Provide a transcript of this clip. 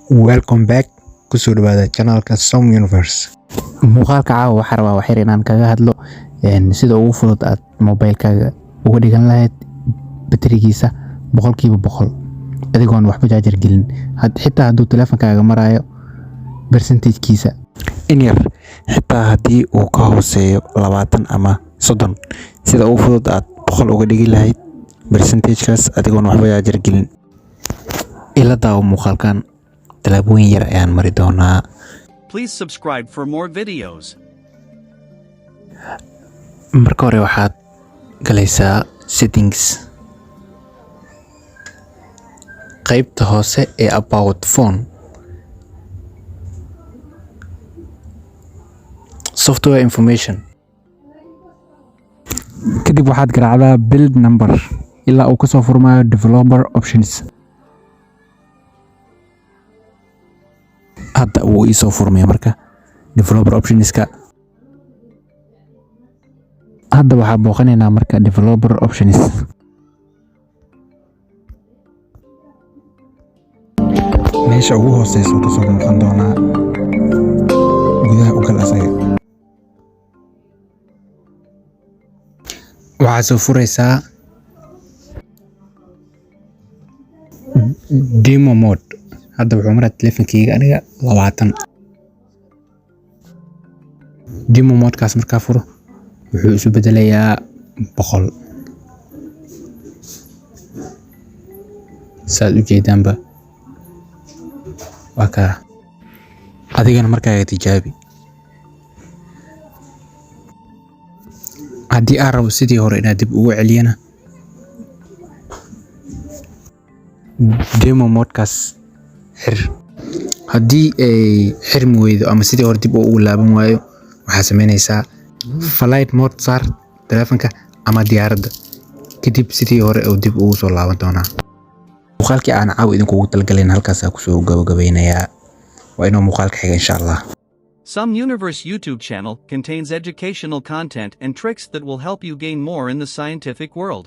Welcome back kusoo dhawaada channelka Som Universe. muuqaalka caawa waxaan rabaa wax yar inaan kaga hadlo sida ugu fudud aad mobilkaaga uga dhigan lahayd baterigiisa 100% adigoon waxba jaajar gelin xitaa hadduu telefoonkaaga marayo percentagekiisa in yar xitaa haddii uu ka hooseeyo 20 ama 30 sida ugu fudud aad 100 uga dhigi lahayd percentagekaas adigoon waxba jaajar gelin ila daawo muuqaalkan talaabooyin yar ayaan mari doonaa. Please subscribe for more videos. marka hore waxaad galaysaa settings qaybta hoose ee about phone software information kadib waxaad garaacdaa build number ilaa uu kasoo furmayo developer options. hadda uu isoo furmay marka developer optionska hadda waxaa booqanaynaa marka developer options Meesha ugu hooseysa ka soo muuqan doonaa gudaha u gal asaga. waxaa soo furaysaa demo mode. hadda wuxuu maraa telefoonkeyga aniga 20 demo modekaas markaa furo wuxuu isu bedelayaa 100 saad u jeedaanba waa kaa adigana markaaga tijaabi haddii aan rabo sidii hore inaad dib ugu celiyana demo modekaas xir haddii ay xirmi weydo ama sidii hore dib ugu laaban waayo waxaa sameynaysaa flight mode saar telefoonka ama diyaaradda kadib sidii hore oo dib ugu soo laaban doonaa. muuqaalkii aan caawa idinkugu talgalin halkaas aan kusoo gabagabeynayaa waa inuu muuqaalka xiga insha Allah. Some Universe YouTube channel contains educational content and tricks that will help you gain more in the scientific world.